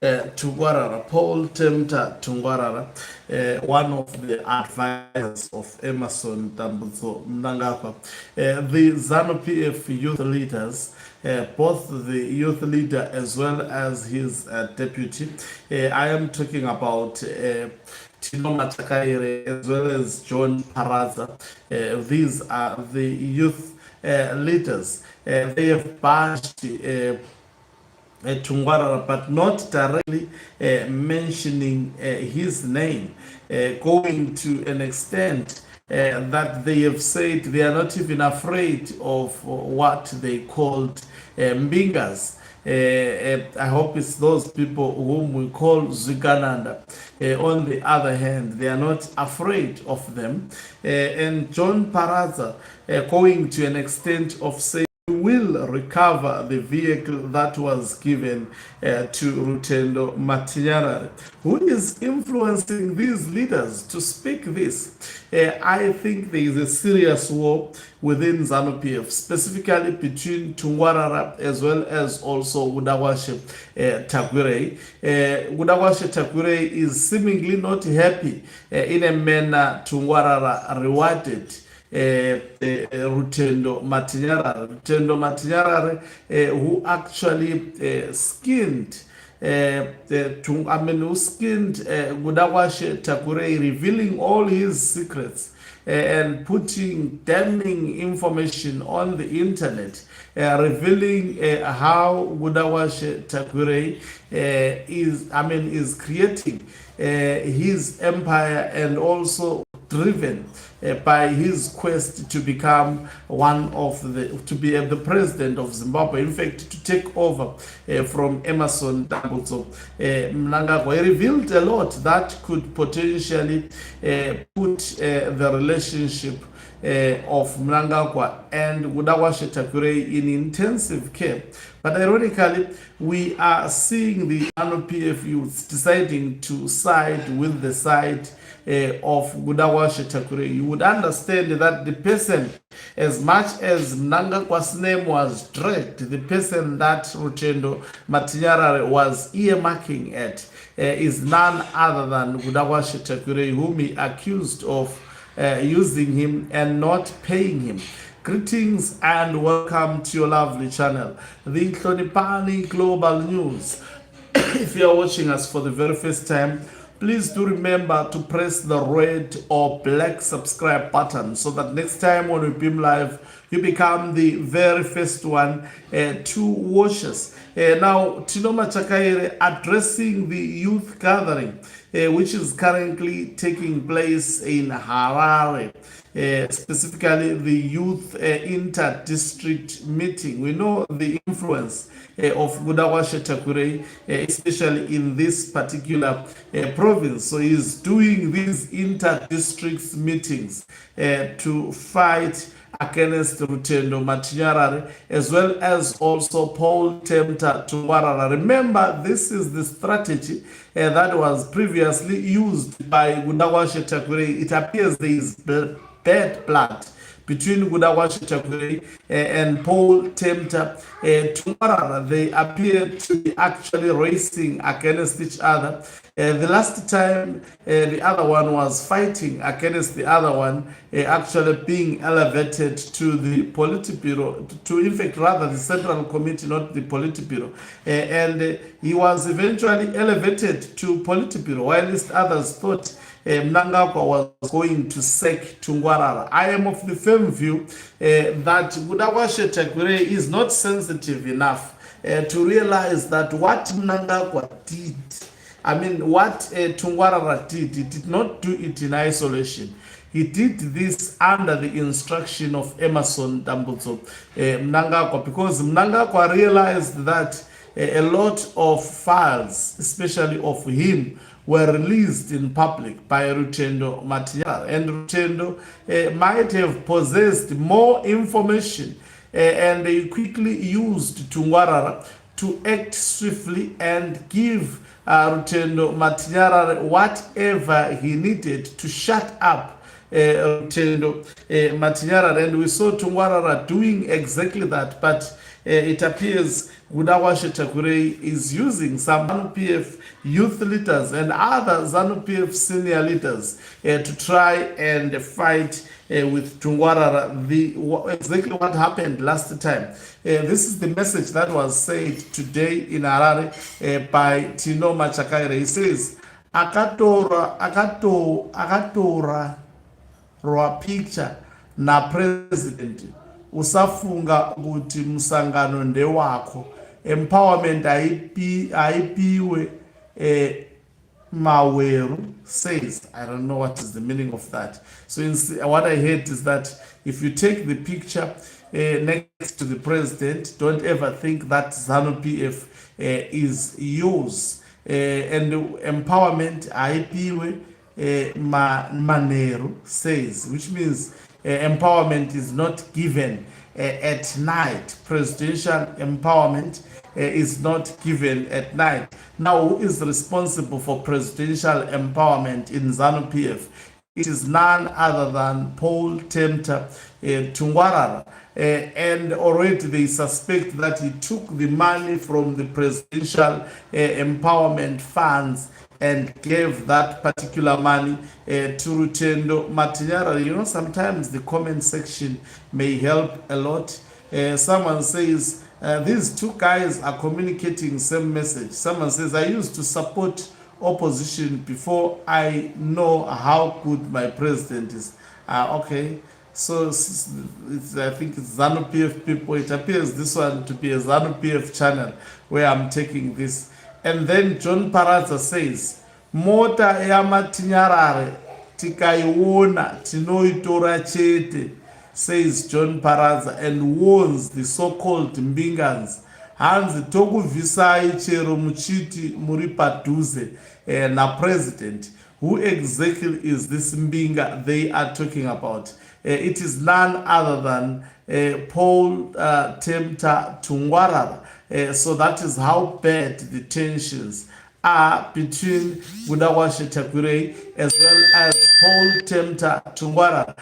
Tungwarara, Paul Temta Tungwarara, one of the advisors of Emerson Tambutso Mnangagwa. The ZANU PF youth leaders, both the youth leader as well as his deputy. I am talking about Tino Matakaire as well as John Paraza. These are the youth leaders. They have bashed Tungwarara, but not directly mentioning his name, going to an extent that they have said they are not even afraid of what they called mbingas. I hope it's those people whom we call Zigananda. On the other hand, they are not afraid of them. And John Paraza going to an extent of saying, will recover the vehicle that was given to Rutendo Matinyarare, who is influencing these leaders to speak this. I think there is a serious war within ZANU PF, specifically between Tungwarara as well as also Gudawashe Takwirei. Gudawashe Takwirei is seemingly not happy in a manner Tungwarara rewarded Rutendo Matinyarare, who actually skinned who skinned Gudawashe Takwirei, revealing all his secrets and putting damning information on the internet, revealing how Gudawashe Takwirei is creating his empire, and also driven by his quest to become to be the president of Zimbabwe, in fact, to take over from Emerson Tambutso Mnangagwa. He revealed a lot that could potentially put the relationship of Mnangagwa and Gudawashe Takwirei in intensive care. But ironically, we are seeing the ZANU PF youths deciding to side with the side of Gudawashe Takwirei. You would understand that the person, as much as Mnangagwa's name was dragged, the person that Rutendo Matinyarare was earmarking at is none other than Gudawashe Takwirei, whom he accused of using him and not paying him. Greetings and welcome to your lovely channel, the Hlonipani Global News. If you are watching us for the very first time, please do remember to press the red or black subscribe button so that next time when we beam live, you become the very first one to watch us. Now, Tino Matakaire addressing the youth gathering, which is currently taking place in Harare. Specifically the youth inter-district meeting. We know the influence of Gudawashe Takwirei, especially in this particular province. So he's doing these inter-district meetings to fight against Rutendo Matinyarare, as well as also Paul Temta Tungwarara. Remember, this is the strategy that was previously used by Gudawashe Takwirei. It appears there is bad blood between Gudawashe Takwirei and Paul Temta Tungwarara. They appear to be actually racing against each other. The last time the other one was fighting against the other one, actually being elevated to the Politburo, to in fact rather the Central Committee, not the Politburo, and he was eventually elevated to Politburo, whilst others thought Mnangagwa was going to sack Tungwarara. I am of the firm view that Gudawashe Takwirei is not sensitive enough to realize that what Mnangagwa did, what Tungwarara did, he did not do it in isolation. He did this under the instruction of Emerson Tambutso Mnangagwa, because Mnangagwa realized that a lot of files, especially of him, were released in public by Rutendo Matinyarare, and Rutendo might have possessed more information, and they quickly used Tungwarara to act swiftly and give Rutendo Matinyarare whatever he needed to shut up Rutendo Matinyarare. And we saw Tungwarara doing exactly that, but it appears Gudawashe Takurei is using some ZANU PF youth leaders and other ZANU PF senior leaders to try and fight with Tungwarara. Exactly what happened last time. This is the message that was said today in Harare by Tino Machakaire. He says, akatora rwa picture na president usafunga kuti musangano ndewako, empowerment haipiwe Maweru says. I don't know what is the meaning of that. So what I heard is that if you take the picture next to the president, don't ever think that ZANU PF is yours. And empowerment haipiwe Maneru says, which means empowerment is not given at night. Presidential empowerment is not given at night. Now, who is responsible for presidential empowerment in ZANU PF? It is none other than Paul Temta Tungwarara. And already they suspect that he took the money from the presidential empowerment funds and gave that particular money to Rutendo Matinyara. You know, sometimes the comment section may help a lot. Someone says, these two guys are communicating same message. Someone says, I used to support opposition before I know how good my president is. Okay, so I think it's ZANU PF people. It appears this one to be a ZANU PF channel where I'm taking this. And then John Paraza says, Mota yamatinyarare tikaiona tinoitora chete, says John Paraza, and warns the so-called Mbingans. Hanzi tokuvisai chero muchiti muri padhuze na president. Who exactly is this Mbinga they are talking about? It is none other than Paul Temta Tungwarara. So that is how bad the tensions are between Gudawashe Takurei as well as Paul Temta Tungwarara.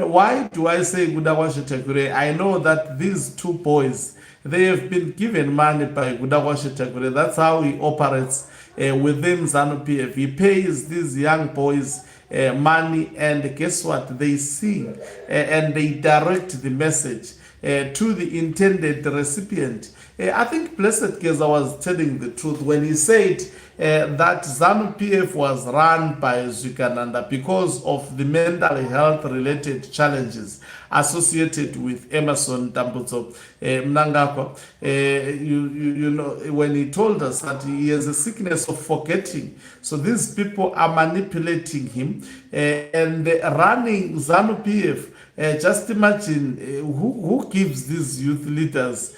Why do I say Gudawashe Takurei? I know that these two boys, they have been given money by Gudawashe Takurei. That's how he operates within ZANU PF. He pays these young boys money, and guess what? They sing and they direct the message to the intended recipient. I think Blessed Keza was telling the truth when he said that ZANU PF was run by Zwikananda because of the mental health related challenges associated with Emerson Dambudzo Mnangagwa. You know, when he told us that he has a sickness of forgetting, so these people are manipulating him and running ZANU PF. Just imagine who gives these youth leaders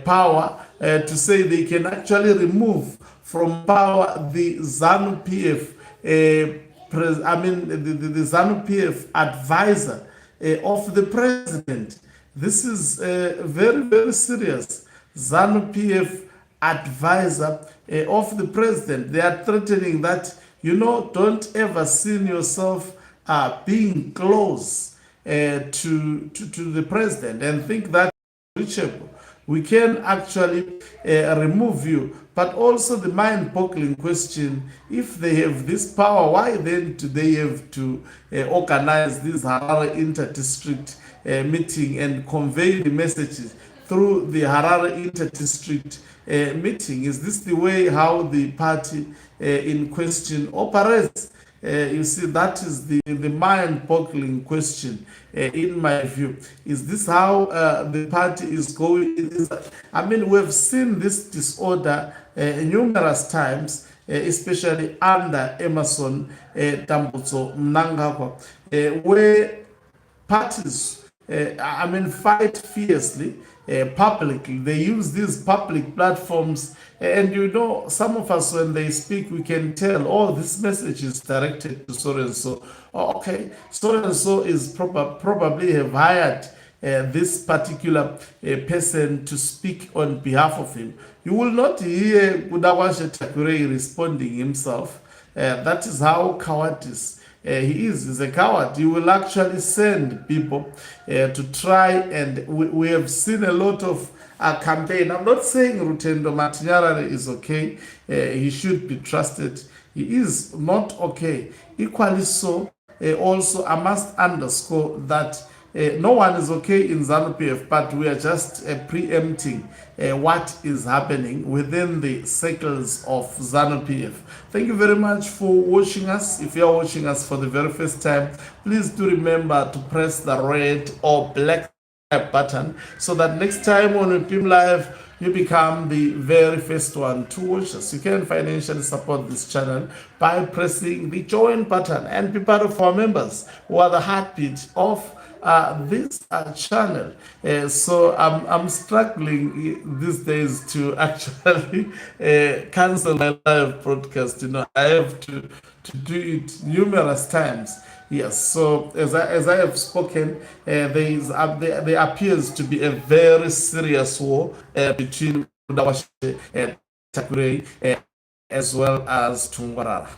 power to say they can actually remove from power the ZANU PF, the ZANU PF advisor of the president. This is very, very serious. ZANU PF advisor of the president. They are threatening that, you know, don't ever see yourself being close to the president and think that reachable. We can actually remove you. But also the mind-boggling question, if they have this power, why then do they have to organize this Harare inter-district meeting and convey the messages through the Harare inter-district meeting? Is this the way how the party in question operates? You see, that is the mind-boggling question in my view. Is this how the party is going? I mean, we've seen this disorder numerous times, especially under Emerson Dambudzo Mnangagwa, where parties, fight fiercely, publicly. They use these public platforms, and you know, some of us, when they speak, we can tell, oh, this message is directed to so and so. Oh, okay, so and so is probably have hired this particular person to speak on behalf of him. You will not hear Gudawashe Takurei responding himself. That is how cowardice he is. He's a coward. He will actually send people to try, and we have seen a lot of campaign. I'm not saying Rutendo Matinyarare is okay. He should be trusted. He is not okay. Equally so, also I must underscore that no one is okay in ZANU PF, but we are just preempting what is happening within the circles of ZANU PF. Thank you very much for watching us. If you are watching us for the very first time, please do remember to press the red or black button so that next time when we film live, you become the very first one to watch us. You can financially support this channel by pressing the join button and be part of our members who are the heartbeat of this channel. So I'm struggling these days to actually cancel my live broadcast. I have to do it numerous times. Yes, so as I have spoken, there appears to be a very serious war between Cowardice and Takurei as well as Tungwarara.